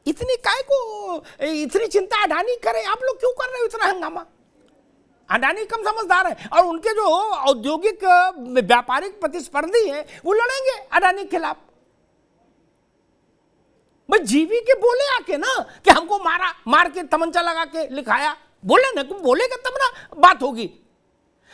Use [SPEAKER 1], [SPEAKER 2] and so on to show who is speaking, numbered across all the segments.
[SPEAKER 1] इतनी काय को इतनी चिंता अडानी करे? आप लोग क्यों कर रहे हो इतना हंगामा? अडानी कम समझदार है और उनके जो औद्योगिक व्यापारिक प्रतिस्पर्धी हैं वो लड़ेंगे अडानी के खिलाफ। भाई जीवी के बोले आके ना कि हमको मारा, मार के तमंचा लगा के लिखाया, बोले ना, बोलेगा तब ना बात होगी।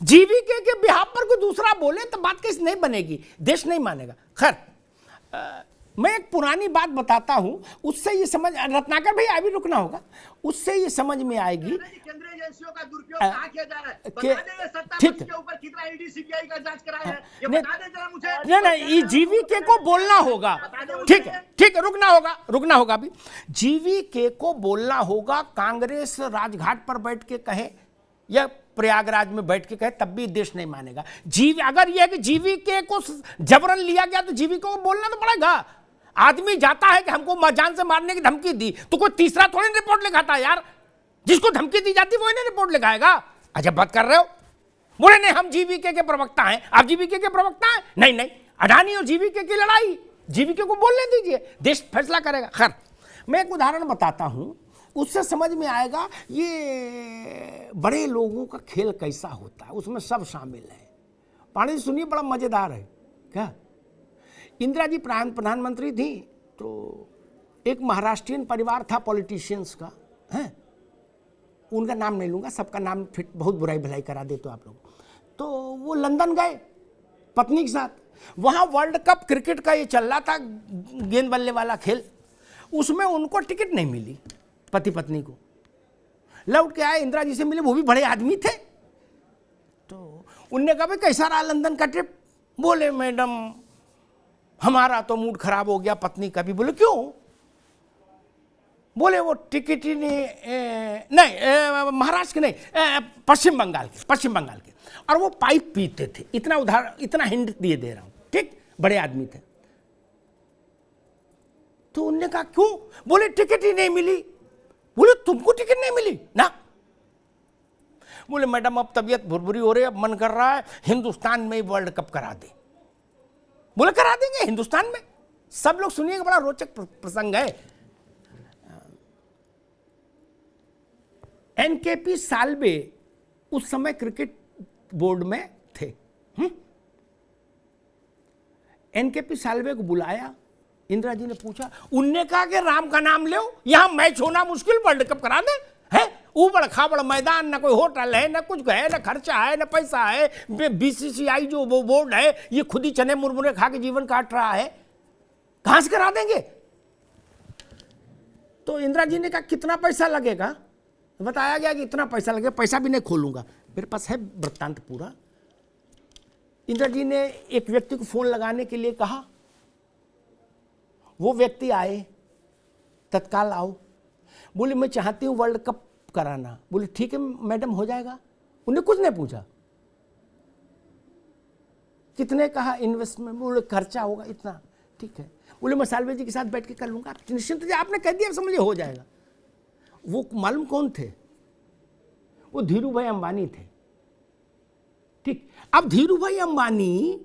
[SPEAKER 1] जीवी के बिहाफ पर कोई दूसरा बोले तो बात कैसे नहीं बनेगी, देश नहीं मानेगा। खैर मैं एक पुरानी बात बताता हूं, उससे ये समझ, रत्नाकर भाई अभी रुकना होगा, उससे ये समझ में आएगी
[SPEAKER 2] केंद्रीय एजेंसियों का दुरुपयोग कहाँ किया जा रहा है। बता दें ये सत्ता
[SPEAKER 1] ठीक
[SPEAKER 2] के ऊपर कितना ईडी सीबीआई का जांच कराया है, ये
[SPEAKER 1] नहीं,
[SPEAKER 2] बता दें जरा मुझे।
[SPEAKER 1] नहीं जीवीके को बोलना होगा, ठीक है रुकना होगा अभी। जीवीके को बोलना होगा, कांग्रेस राजघाट पर बैठ के कहे या प्रयागराज में बैठ के कहे तब भी देश नहीं मानेगा। अगर यह है कि जीवीके को जबरन लिया गया तो जीवीके को बोलना तो पड़ेगा। आदमी जाता है कि हमको जान से मारने की धमकी दी, तो कोई तीसरा थोड़ी रिपोर्ट लिखाता है यार। जिसको धमकी दी जाती है वो इन्हें रिपोर्ट लिखाएगा। अजब बात कर रहे हो। बोले नहीं हम जीवीके के प्रवक्ता हैं। आप जीवीके के प्रवक्ता हैं? नहीं, अडानी और जीवीके की लड़ाई, जीवीके को बोलने दीजिए, देश फैसला करेगा। खैर मैं एक उदाहरण बताता हूं, उससे समझ में आएगा ये बड़े लोगों का खेल कैसा होता है, उसमें सब शामिल है। पांडे जी सुनिए, बड़ा मजेदार है। क्या इंदिरा जी प्रधानमंत्री थी तो एक महाराष्ट्रियन परिवार था पॉलिटिशियंस का, है, उनका नाम नहीं लूंगा, सबका नाम फिर बहुत बुराई भलाई करा दे तो आप लोग। तो वो लंदन गए पत्नी के साथ, वहां वर्ल्ड कप क्रिकेट का ये चल रहा था, गेंद बल्ले वाला खेल, उसमें उनको टिकट नहीं मिली, पति पत्नी को। लौट के आए, इंदिरा जी से मिले, वो भी बड़े आदमी थे। तो उनने कहा भाई कैसा रहा लंदन का ट्रिप? बोले मैडम हमारा तो मूड खराब हो गया, पत्नी का भी। बोले क्यों? बोले वो टिकट ही नहीं, महाराष्ट्र के नहीं, पश्चिम बंगाल के, और वो पाइप पीते थे। इतना हिंट दिए दे रहा हूं, ठीक, बड़े आदमी थे। तो उनने कहा क्यों? बोले टिकट ही नहीं मिली। बोले तुमको टिकट नहीं मिली ना? बोले मैडम अब तबीयत भुरभुरी हो रही है, अब मन कर रहा है हिंदुस्तान में वर्ल्ड कप करा दे। बोले करा देंगे हिंदुस्तान में। सब लोग सुनिएगा, बड़ा रोचक प्रसंग है। एनकेपी साल्वे उस समय क्रिकेट बोर्ड में थे। एनकेपी साल्वे को बुलाया, इंदिरा जी ने पूछा, उनने कहा कि राम का नाम लो, यहां मैच होना मुश्किल, वर्ल्ड कप करा दे। है ऊबड़ खाबड़ मैदान, ना कोई होटल है, ना कुछ है, ना खर्चा है, ना पैसा है। बीसीसीआई जो वो बोर्ड है ये खुद ही चने मुरमुरे खा के जीवन काट रहा है, कहां से करा देंगे? तो इंदिरा जी ने कहा कितना पैसा लगेगा? बताया गया कि इतना पैसा लगेगा, पैसा भी नहीं खोलूंगा, मेरे पास है वृत्तांत पूरा। इंदिरा जी ने एक व्यक्ति को फोन लगाने के लिए कहा, वो व्यक्ति आए, तत्काल आओ। बोले मैं चाहती हूं वर्ल्ड कप कराना। बोले ठीक है मैडम हो जाएगा। उन्हें कुछ नहीं पूछा, कितने कहा इन्वेस्टमेंट? बोले खर्चा होगा इतना, ठीक है। बोले मैं साल्वे जी के साथ बैठ के कर लूंगा, निश्चिंत जी, आपने कह दिया समझिए हो जाएगा। वो मालूम कौन थे? वो धीरू भाई अंबानी थे, ठीक। अब धीरू भाई अंबानी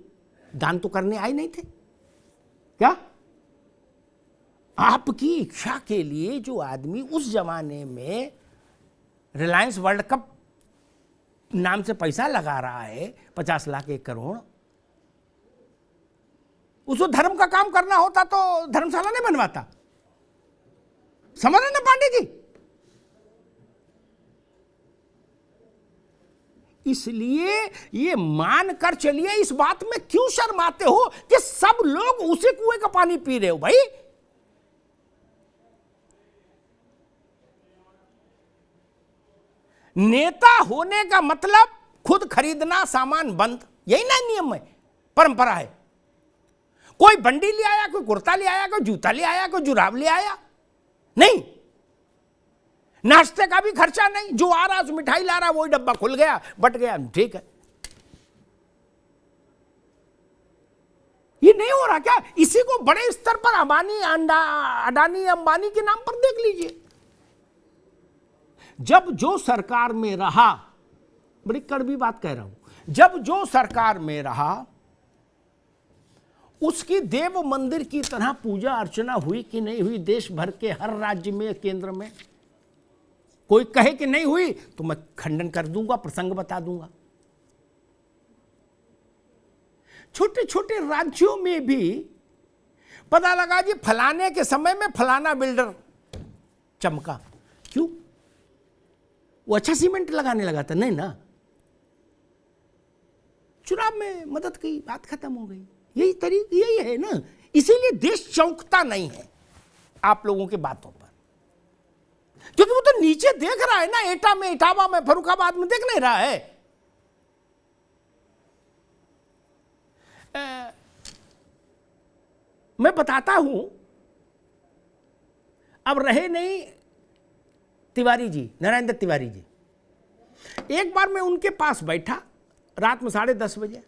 [SPEAKER 1] दान तो करने आए नहीं थे क्या? आपकी इच्छा के लिए जो आदमी उस जमाने में रिलायंस वर्ल्ड कप नाम से पैसा लगा रहा है, 50 लाख 1 करोड़, उसको धर्म का काम करना होता तो धर्मशाला नहीं बनवाता। समझ रहे ना पांडे जी? इसलिए ये मान कर चलिए, इस बात में क्यों शर्माते हो कि सब लोग उसी कुएं का पानी पी रहे हो? भाई नेता होने का मतलब खुद खरीदना सामान बंद, यही ना नियम है, परंपरा है। कोई बंडी ले आया, कोई कुर्ता ले आया, कोई जूता ले आया, कोई जुराब ले आया, नहीं। नाश्ते का भी खर्चा नहीं, जो आ रहा है मिठाई ला रहा, वही डब्बा खुल गया, बट गया, ठीक है। ये नहीं हो रहा क्या? इसी को बड़े स्तर पर अडानी अंबानी के नाम पर देख लीजिए। जब जो सरकार में रहा, बड़ी कड़वी बात कह रहा हूं, जब जो सरकार में रहा उसकी देव मंदिर की तरह पूजा अर्चना हुई कि नहीं हुई देश भर के हर राज्य में, केंद्र में? कोई कहे कि नहीं हुई तो मैं खंडन कर दूंगा, प्रसंग बता दूंगा। छोटे छोटे राज्यों में भी पता लगा जी फलाने के समय में फलाना बिल्डर चमका। क्यों? वो अच्छा सीमेंट लगाने लगा था? नहीं ना, चुनाव में मदद की, बात खत्म हो गई। यही तरीका, यही है ना। इसीलिए देश चौंकता नहीं है आप लोगों की बातों पर, क्योंकि वो तो नीचे देख रहा है ना, एटा में, इटावा में, फर्रुखाबाद में देख नहीं रहा है। मैं बताता हूं, अब रहे नहीं तिवारी जी, नारायण तिवारी जी। एक बार मैं उनके पास बैठा रात में 10:30 बजे,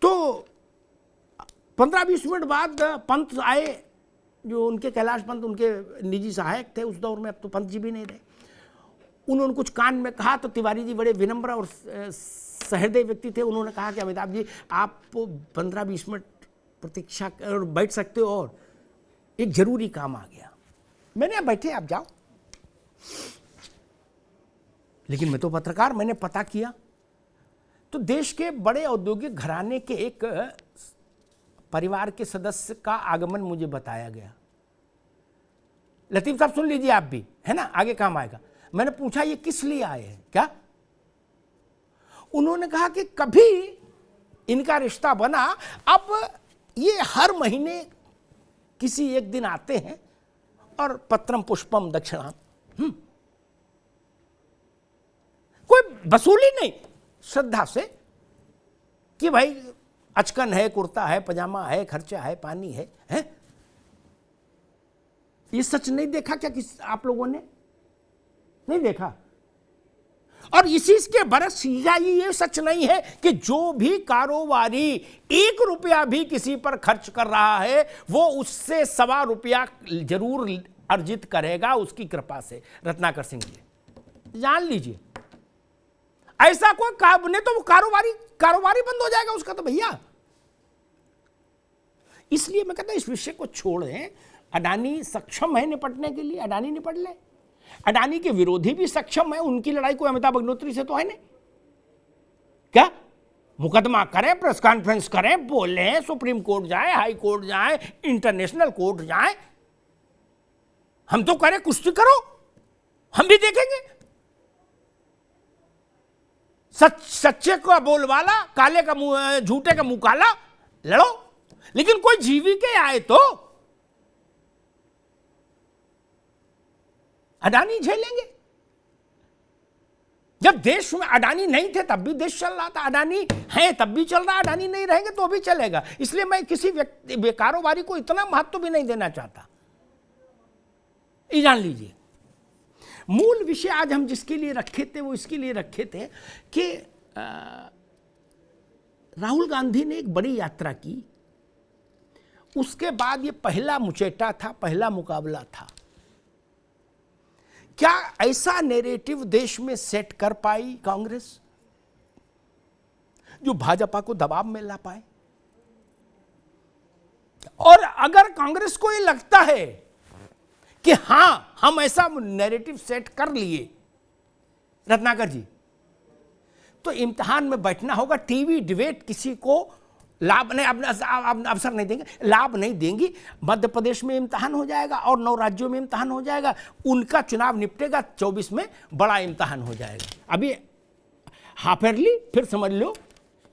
[SPEAKER 1] तो 15-20 मिनट बाद पंत आए, जो उनके कैलाश पंत उनके निजी सहायक थे उस दौर में, अब तो पंत जी भी नहीं रहे। उन्होंने कुछ कान में कहा तो तिवारी जी बड़े विनम्र और सहृदय व्यक्ति थे। उन्होंने कहा कि अमिताभ जी आप 15-20 मिनट प्रतीक्षा और बैठ सकते हो, और एक जरूरी काम आ गया। मैंने बैठे, आप जाओ। लेकिन मैं तो पत्रकार, मैंने पता किया तो देश के बड़े औद्योगिक घराने के एक परिवार के सदस्य का आगमन मुझे बताया गया। लतीफ साहब सुन लीजिए आप भी, है ना, आगे काम आएगा। मैंने पूछा ये किस लिए आए हैं क्या? उन्होंने कहा कि कभी इनका रिश्ता बना, अब ये हर महीने किसी एक दिन आते हैं और पत्रम पुष्पम दक्षिणाम, कोई वसूली नहीं, श्रद्धा से कि भाई अचकन है, कुर्ता है, पजामा है, खर्चा है, पानी है, हैं? ये सच नहीं देखा क्या आप लोगों ने? नहीं देखा। और इसी के बरस ये सच नहीं है कि जो भी कारोबारी 1 रुपया भी किसी पर खर्च कर रहा है वो उससे 1.25 रुपया जरूर अर्जित करेगा उसकी कृपा से। रत्नाकर सिंह जी जान लीजिए, ऐसा कोई काम नहीं तो वो कारोबारी बंद हो जाएगा उसका तो भैया। इसलिए मैं कहता हूं इस विषय को छोड़ें। अडानी सक्षम है निपटने के लिए, अडानी निपट ले। अडानी के विरोधी भी सक्षम है, उनकी लड़ाई कोई अमिताभ अग्निहोत्री से तो है नहीं। क्या मुकदमा करें, प्रेस कॉन्फ्रेंस करें, बोलें, सुप्रीम कोर्ट जाए, हाई कोर्ट जाए, इंटरनेशनल कोर्ट जाए, हम तो करें, कुछ तो करो, हम भी देखेंगे। सच्चे का बोलवाला, काले का मुंह, झूठे का मुंह काला, लड़ो। लेकिन कोई जीवी के आए तो अडानी झेलेंगे। जब देश में अडानी नहीं थे तब भी देश चल रहा था, अडानी है तब भी चल रहा, अडानी नहीं रहेंगे तो भी चलेगा। इसलिए मैं किसी व्यक्ति कारोबारी को इतना महत्व भी नहीं देना चाहता। ये जान लीजिए। मूल विषय आज हम जिसके लिए रखे थे वो इसके लिए रखे थे कि राहुल गांधी ने एक बड़ी यात्रा की, उसके बाद ये पहला मुचेटा था, पहला मुकाबला था। क्या ऐसा नैरेटिव देश में सेट कर पाई कांग्रेस जो भाजपा को दबाव में ला पाए? और अगर कांग्रेस को ये लगता है कि हां हम ऐसा नैरेटिव सेट कर लिए रत्नाकर जी, तो इम्तिहान में बैठना होगा। टीवी डिबेट किसी को लाभ नहीं, अवसर नहीं देंगे, लाभ नहीं देंगी। मध्य प्रदेश में इम्तिहान हो जाएगा और 9 राज्यों में इम्तिहान हो जाएगा। उनका चुनाव निपटेगा, 24 में बड़ा इम्तिहान हो जाएगा। अभी हाफ ईयरली, फिर समझ लो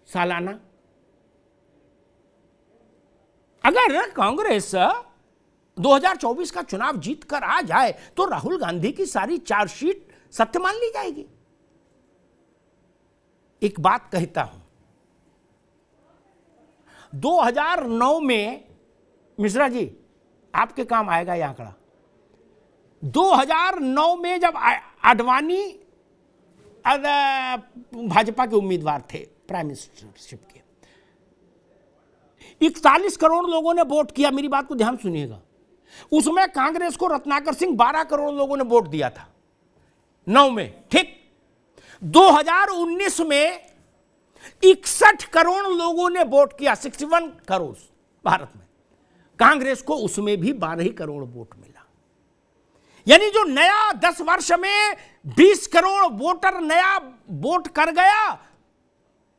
[SPEAKER 1] सालाना। अगर कांग्रेस 2024 का चुनाव जीत कर आ जाए तो राहुल गांधी की सारी चार्जशीट सत्य मान ली जाएगी। एक बात कहता हूं, 2009 में मिश्रा जी आपके काम आएगा यह आंकड़ा। 2009 में जब आडवाणी भाजपा के उम्मीदवार थे प्राइम मिनिस्टरशिप के, 41 करोड़ लोगों ने वोट किया। मेरी बात को ध्यान सुनिएगा। उसमें कांग्रेस को रत्नाकर सिंह 12 करोड़ लोगों ने वोट दिया था 9 में, ठीक। 2019 में 61 करोड़ लोगों ने वोट किया, 61 करोड़ भारत में। कांग्रेस को उसमें भी 12 करोड़ वोट मिला। यानी जो नया 10 वर्ष में 20 करोड़ वोटर नया वोट कर गया,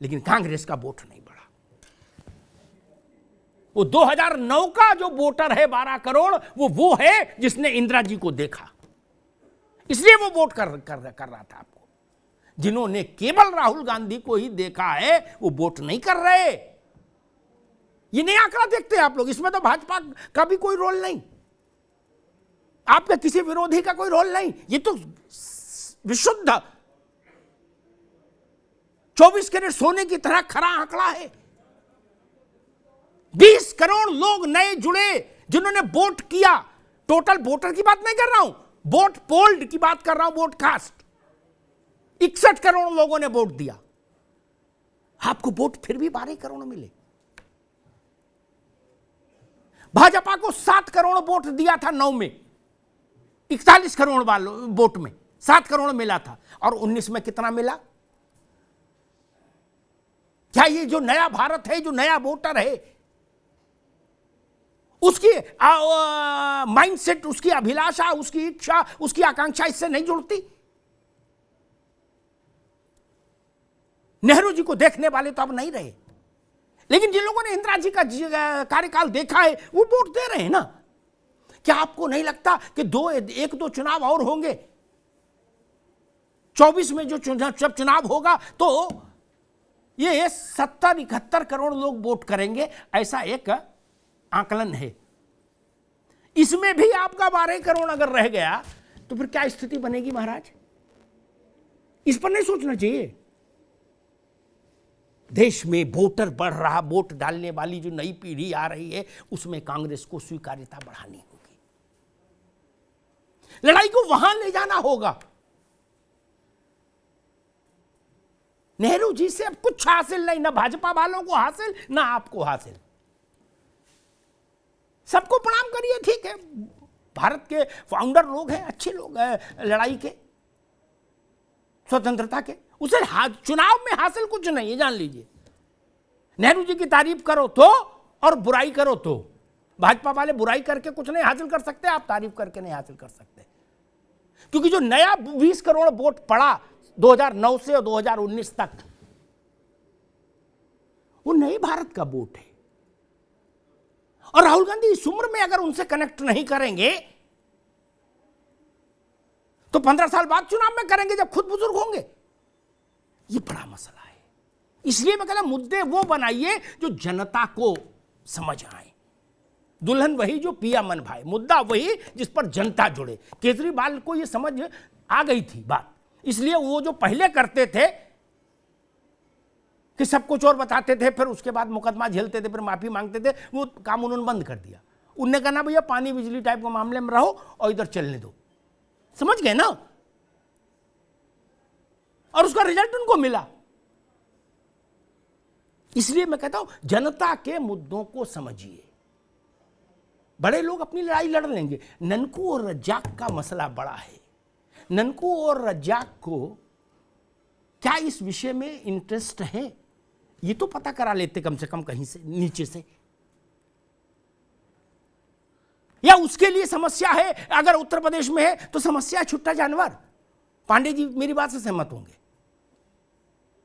[SPEAKER 1] लेकिन कांग्रेस का वोट नहीं बढ़ा। वो 2009 का जो वोटर है 12 करोड़, वो है जिसने इंदिरा जी को देखा, इसलिए वो वोट कर रहा था आपको। जिन्होंने केवल राहुल गांधी को ही देखा है वो वोट नहीं कर रहे। ये नया आंकड़ा देखते हैं आप लोग, इसमें तो भाजपा का भी कोई रोल नहीं, आपके किसी विरोधी का कोई रोल नहीं। ये तो विशुद्ध 24 कैरेट सोने की तरह खरा आंकड़ा है। 20 करोड़ लोग नए जुड़े जिन्होंने वोट किया। टोटल वोटर की बात नहीं कर रहा हूं, वोट पोल्ड की बात कर रहा हूं, वोट कास्ट। 61 करोड़ लोगों ने वोट दिया, आपको वोट फिर भी 12 करोड़ मिले। भाजपा को 7 करोड़ वोट दिया था 9 में, 41 करोड़ वालों वोट में 7 करोड़ मिला था, और 19 में कितना मिला? क्या ये जो नया भारत है, जो नया वोटर है, उसकी माइंडसेट, उसकी अभिलाषा, उसकी इच्छा, उसकी आकांक्षा इससे नहीं जुड़ती? नेहरू जी को देखने वाले तो अब नहीं रहे, लेकिन जिन लोगों ने इंदिरा जी का कार्यकाल देखा है वो वोट दे रहे हैं ना। क्या आपको नहीं लगता कि एक दो चुनाव और होंगे, 24 में जो जब चुनाव होगा तो ये 70-71 करोड़ लोग वोट करेंगे, ऐसा एक आकलन है। इसमें भी आपका 12 करोड़ अगर रह गया तो फिर क्या स्थिति बनेगी महाराज? इस पर नहीं सोचना चाहिए। देश में वोटर बढ़ रहा, वोट डालने वाली जो नई पीढ़ी आ रही है उसमें कांग्रेस को स्वीकार्यता बढ़ानी होगी। लड़ाई को वहां ले जाना होगा। नेहरू जी से अब कुछ हासिल नहीं, ना भाजपा वालों को हासिल, ना आपको हासिल। सबको प्रणाम करिए, ठीक है, भारत के फाउंडर लोग हैं, अच्छे लोग हैं लड़ाई के, स्वतंत्रता के, उसे चुनाव में हासिल कुछ नहीं है, जान लीजिए। नेहरू जी की तारीफ करो तो और बुराई करो तो। भाजपा वाले बुराई करके कुछ नहीं हासिल कर सकते, आप तारीफ करके नहीं हासिल कर सकते, क्योंकि जो नया 20 करोड़ वोट पड़ा 2009 से और 2019 तक, वो नए भारत का वोट है। और राहुल गांधी इस उम्र में अगर उनसे कनेक्ट नहीं करेंगे तो 15 साल बाद चुनाव में करेंगे जब खुद बुजुर्ग होंगे। ये बड़ा मसला है। इसलिए मैं कहता मुद्दे वो बनाइए जो जनता को समझ आए। दुल्हन वही जो पिया मन भाए, मुद्दा वही जिस पर जनता जुड़े। केजरीवाल को ये समझ आ गई थी बात, इसलिए वो जो पहले करते थे कि सबको चोर बताते थे, फिर उसके बाद मुकदमा झेलते थे, फिर माफी मांगते थे, वो काम उन्होंने बंद कर दिया। उनने कहा ना भैया पानी बिजली टाइप के मामले में रहो और इधर चलने दो। समझ गए ना? और उसका रिजल्ट उनको मिला। इसलिए मैं कहता हूं जनता के मुद्दों को समझिए। बड़े लोग अपनी लड़ाई लड़ लेंगे। ननकू और रज्जाक का मसला बड़ा है। ननकू और रज्जाक को क्या इस विषय में इंटरेस्ट है, ये तो पता करा लेते कम से कम कहीं से नीचे से। या उसके लिए समस्या है, अगर उत्तर प्रदेश में है तो समस्या है छुट्टा जानवर। पांडे जी मेरी बात से सहमत होंगे।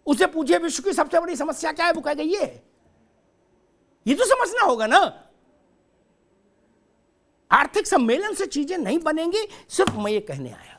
[SPEAKER 1] उसे पूछिए विश्व की सबसे बड़ी समस्या क्या है, वो कहेगा ये तो समझना होगा ना। आर्थिक सम्मेलन से चीजें नहीं बनेंगी, सिर्फ मैं ये कहने आया।